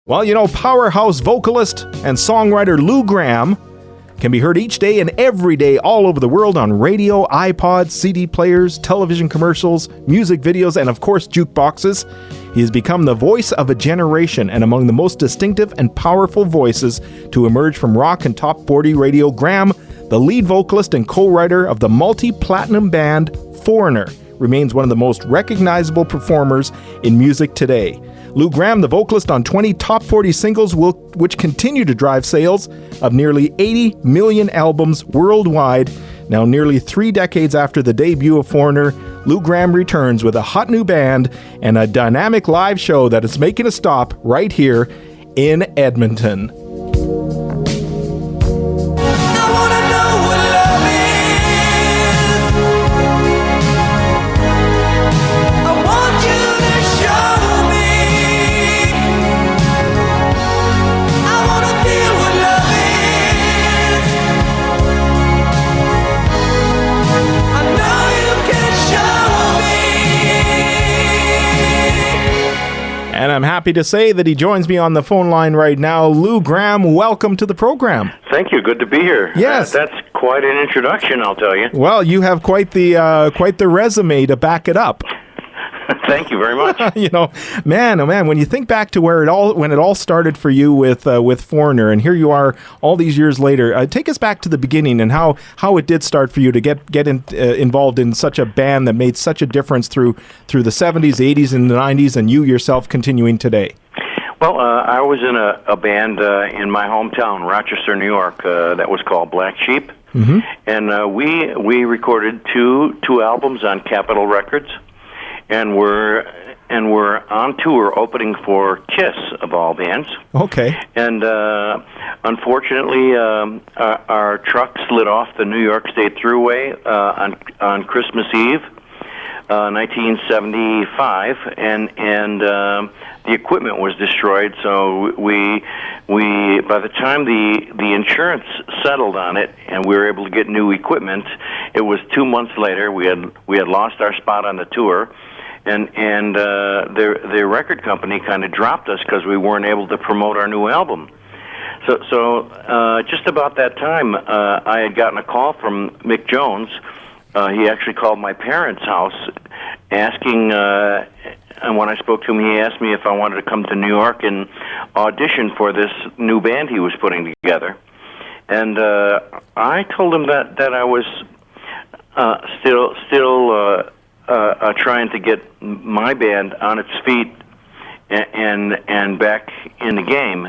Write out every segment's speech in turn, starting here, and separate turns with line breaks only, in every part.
Well, you know, powerhouse vocalist and songwriter Lou Gramm can be heard each day and every day all over the world on radio, iPods, CD players, television commercials, music videos, and of course jukeboxes. He has become the voice of a generation and among the most distinctive and powerful voices to emerge from rock and top 40 radio. Gramm, the lead vocalist and co-writer of the multi-platinum band Foreigner, remains one of the most recognizable performers in music today. Lou Gramm, the vocalist on 20 top 40 singles, which continue to drive sales of nearly 80 million albums worldwide. Now, nearly 3 decades after the debut of Foreigner, Lou Gramm returns with a hot new band and a dynamic live show that is making a stop right here in Edmonton. And I'm happy to say that he joins me on the phone line right now. Lou Gramm, welcome to the program.
Thank you. Good to be here.
Yes.
That's quite an introduction, I'll tell you.
Well, you have quite the resume to back it up.
Thank you very much.
You know, man, oh man, when you think back to when it all started for you with Foreigner, and here you are all these years later, take us back to the beginning and how it did start for you to get involved in such a band that made such a difference through the 70s, 80s, and the 90s, and you yourself continuing today.
Well, I was in a band in my hometown, Rochester, New York, that was called Black Sheep, and we recorded two albums on Capitol Records. And we're on tour opening for Kiss, of all bands. Okay. And unfortunately, our truck slid off the New York State Thruway on Christmas Eve, 1975, and the equipment was destroyed. So we by the time the insurance settled on it and we were able to get new equipment, it was 2 months later. We had lost our spot on the tour. And the record company kind of dropped us because we weren't able to promote our new album. So just about that time, I had gotten a call from Mick Jones. He actually called my parents' house, asking. And when I spoke to him, he asked me if I wanted to come to New York and audition for this new band he was putting together. And I told him that I was still trying to get my band on its feet and back in the game.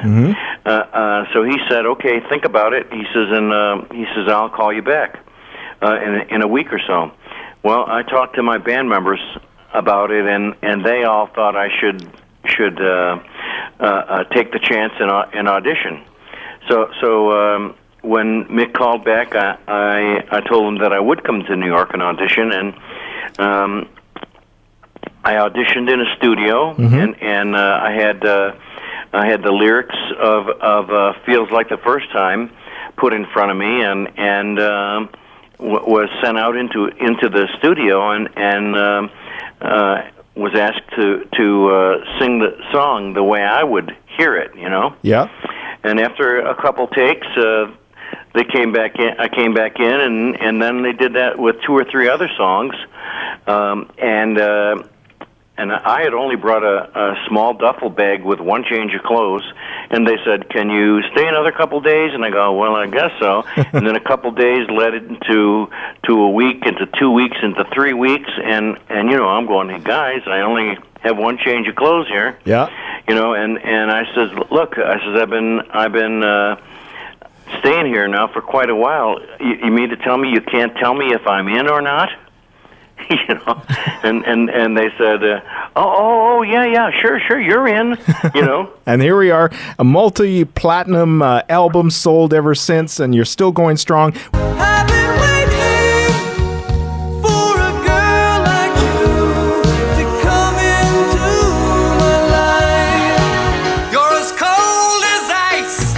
So he said, "Okay, think about it." He says, and "I'll call you back in a week or so." Well, I talked to my band members about it, and they all thought I should take the chance and audition. So when Mick called back, I told him that I would come to New York and audition, and I auditioned in a studio, and I had the lyrics of "Feels Like the First Time" put in front of me, and was sent out into the studio, and was asked to sing the song the way I would hear it, you know. Yeah. And after a couple takes, they came back in. I came back in, and then they did that with 2 or 3 other songs, and I had only brought a small duffel bag with 1 change of clothes, and they said, "Can you stay another couple days?" And I go, "Well, I guess so." And then a couple days led into a week, into 2 weeks, into 3 weeks, and you know, I'm going, "Hey guys, I only have 1 change of clothes here." Yeah. You know, and I says, "Look," I says, I've been staying here now for quite a while. You mean to tell me you can't tell me if I'm in or not? You know, and they said, oh yeah, sure, you're in, you know. And here we are, a multi-platinum album sold ever since, and you're still going strong. I've been waiting for a girl like you to come into my life. You're as cold as ice.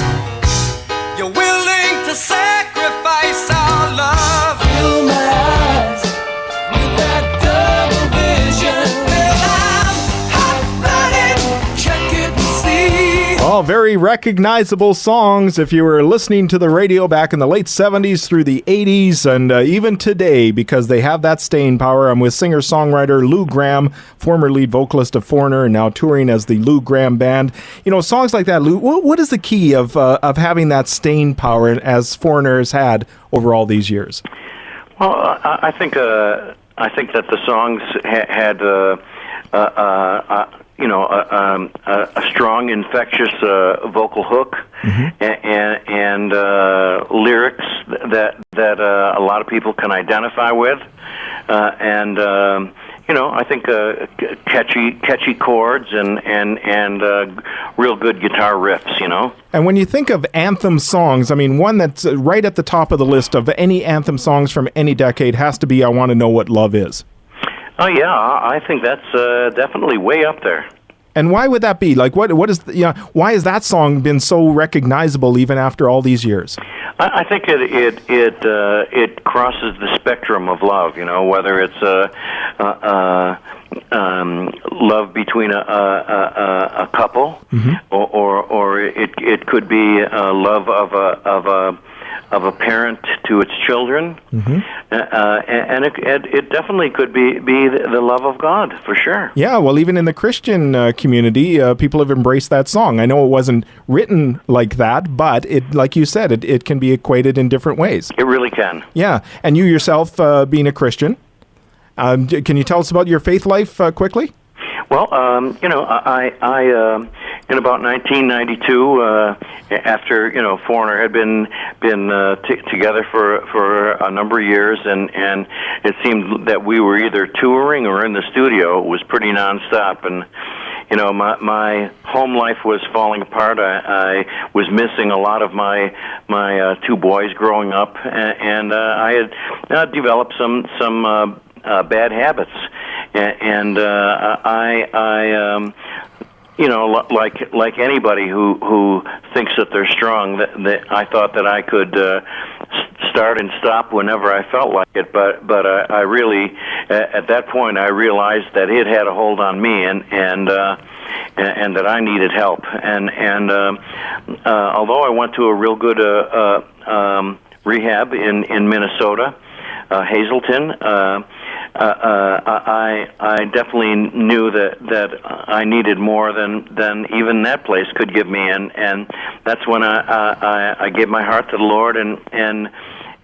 You're willing to sacrifice our love. Fill my eyes with that double vision. Well, I'm hot-blooded. Check it and see.
Well, very recognizable songs if you were listening to the radio back in the late 70s through the 80s and even today, because they have that staying power. I'm with singer-songwriter Lou Gramm, former lead vocalist of Foreigner and now touring as the Lou Gramm Band. You know, songs like that, Lou, what is the key of having that staying power as Foreigner has had over all these years?
Well, I think that the songs had a strong, infectious vocal hook, and lyrics that a lot of people can identify with, I think catchy chords and real good guitar riffs, you know.
And when you think of anthem songs, I mean, one that's right at the top of the list of any anthem songs from any decade has to be "I Want to Know What Love Is."
Oh yeah, I think that's definitely way up there.
And why would that be? Like, what is why has that song been so recognizable even after all these years?
I think it crosses the spectrum of love. You know, whether it's love between a couple, or it could be love of a parent to its children, and it definitely could be the love of God, for sure.
Yeah, well, even in the Christian community, people have embraced that song. I know it wasn't written like that, but it, like you said, it can be equated in different ways.
It really can.
Yeah, and you yourself being a Christian, can you tell us about your faith life quickly?
Well, I in about 1992, after Foreigner had been together for a number of years, and it seemed that we were either touring or in the studio. It was pretty nonstop, and my home life was falling apart. I was missing a lot of my two boys growing up, and I had developed some bad habits. And like anybody who thinks that they're strong, that I thought that I could start and stop whenever I felt like it. But I really, at that point, I realized that it had a hold on me, and that I needed help. And although I went to a real good rehab in Minnesota, Hazelton. I definitely knew that I needed more than even that place could give me, and that's when I gave my heart to the Lord and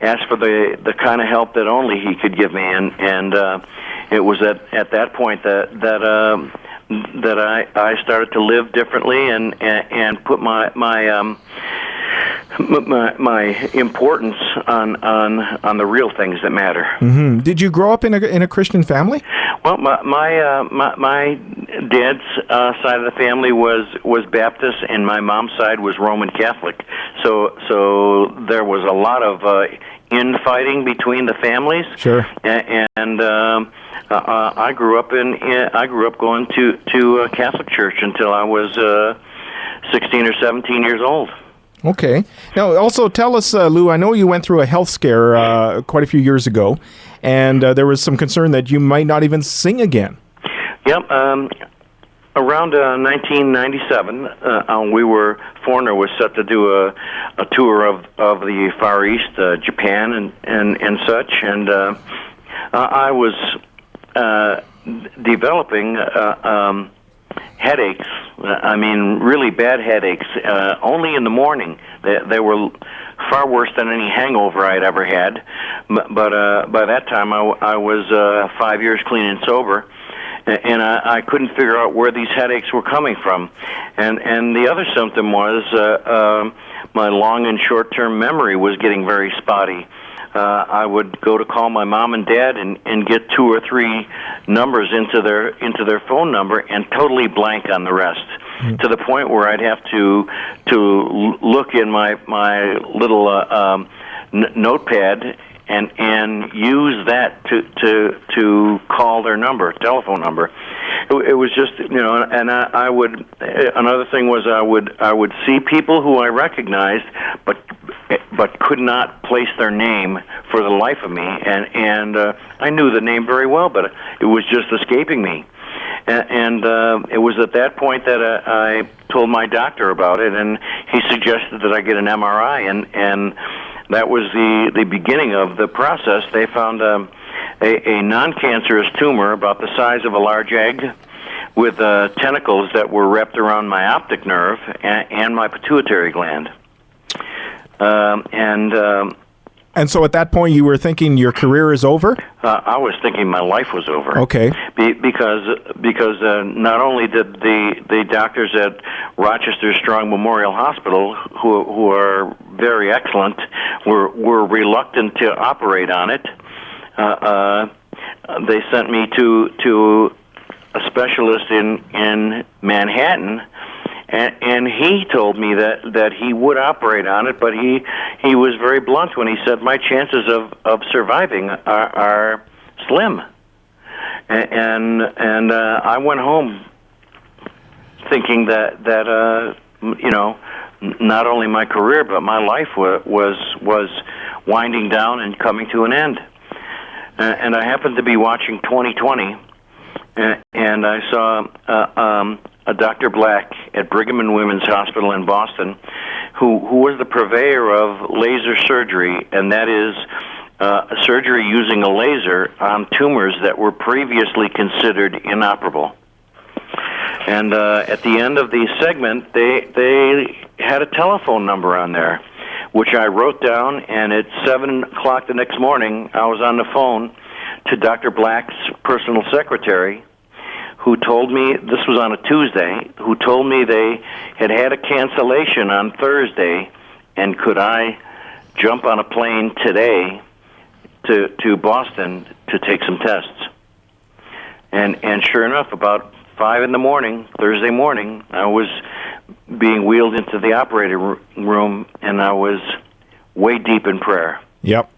asked for the kind of help that only He could give me, and it was at that point that I started to live differently and put my importance on the real things that matter.
Mm-hmm. Did you grow up in a Christian family?
Well, my dad's side of the family was Baptist, and my mom's side was Roman Catholic. So there was a lot of infighting between the families. Sure. And I grew up going to a Catholic church until I was 16 or 17 years old.
Okay. Now, also tell us, Lou, I know you went through a health scare quite a few years ago, and there was some concern that you might not even sing again.
Yep. Around 1997, Foreigner was set to do a tour of the Far East, Japan and such, and I was developing headaches. I mean, really bad headaches. Only in the morning. They were far worse than any hangover I'd ever had. But by that time, I was 5 years clean and sober, and I couldn't figure out where these headaches were coming from. And the other symptom was my long and short-term memory was getting very spotty. I would go to call my mom and dad and get 2 or 3 numbers into their phone number and totally blank on the rest, to the point where I'd have to look in my little notepad and use that to call their telephone number. It was just, and I would. Another thing was I would see people who I recognized, but could not place their name for the life of me, and I knew the name very well, but it was just escaping me. And it was at that point that I told my doctor about it, and he suggested that I get an MRI, and that was the beginning of the process. They found a non-cancerous tumor about the size of a large egg with tentacles that were wrapped around my optic nerve and my pituitary gland.
And so at that point, you were thinking your career is over?
I was thinking my life was over.
Okay.
Because not only did the doctors at Rochester Strong Memorial Hospital, who are very excellent, were reluctant to operate on it. They sent me to a specialist in Manhattan. And he told me that he would operate on it, but he was very blunt when he said my chances of surviving are slim. And I went home thinking that not only my career but my life was winding down and coming to an end. And I happened to be watching 2020, and I saw a Dr. Black at Brigham and Women's Hospital in Boston, who was the purveyor of laser surgery, and that is surgery using a laser on tumors that were previously considered inoperable. And at the end of the segment, they had a telephone number on there, which I wrote down, and at 7 o'clock the next morning, I was on the phone to Dr. Black's personal secretary, who told me, this was on a Tuesday, who told me they had a cancellation on Thursday, and could I jump on a plane today to Boston to take some tests. And sure enough, about 5 in the morning, Thursday morning, I was being wheeled into the operating room, and I was way deep in prayer.
Yep.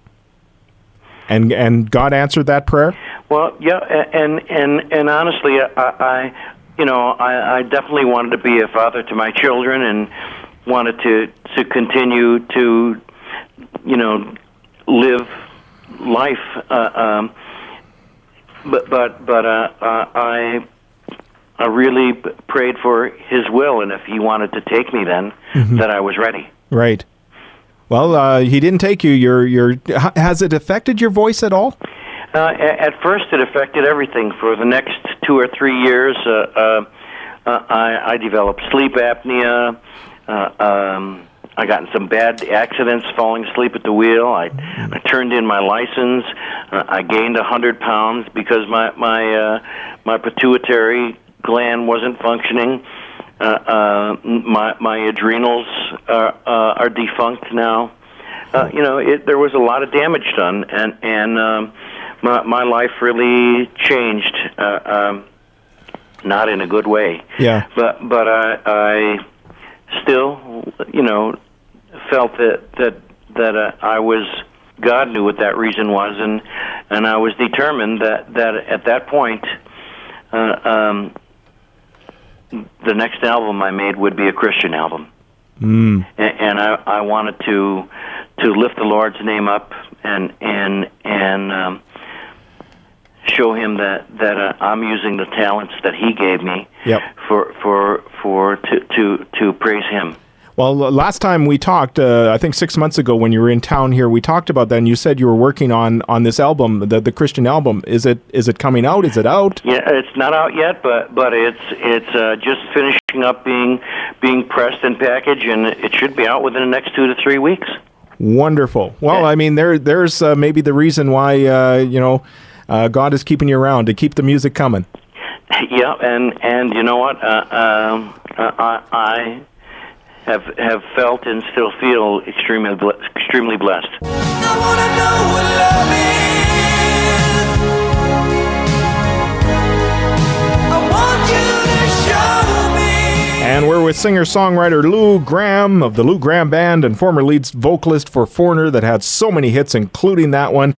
And God answered that prayer?
Well, yeah, and honestly, I definitely wanted to be a father to my children, and wanted to continue to, live life. But I really prayed for His will, and if He wanted to take me, then that I was ready.
Right. Well, He didn't take you. Has it affected your voice at all?
At first, it affected everything. For the next 2 or 3 years, I developed sleep apnea. I got in some bad accidents falling asleep at the wheel. I turned in my license. I gained 100 pounds because my pituitary gland wasn't functioning. My adrenals are defunct now. There was a lot of damage done, and my life really changed, not in a good way.
Yeah.
But I still, felt that I was. God knew what that reason was, and I was determined that at that point, the next album I made would be a Christian album. And I wanted to lift the Lord's name up and show Him that I'm using the talents that He gave me.
Yep.
to praise Him.
Well, last time we talked, I think 6 months ago when you were in town here, we talked about that, and you said you were working on this album, the Christian album. Is it coming out? Is it out?
Yeah, it's not out yet, but it's just finishing up being pressed and packaged, and it should be out within the next 2 to 3 weeks.
Wonderful. Well, yeah. I mean, there's maybe the reason why God is keeping you around, to keep the music coming.
Yeah, and you know what? I have felt and still feel extremely blessed.
I wanna know what love is. I want you to show me.
And we're with singer-songwriter Lou Gramm of the Lou Gramm Band and former lead vocalist for Foreigner that had so many hits, including that one.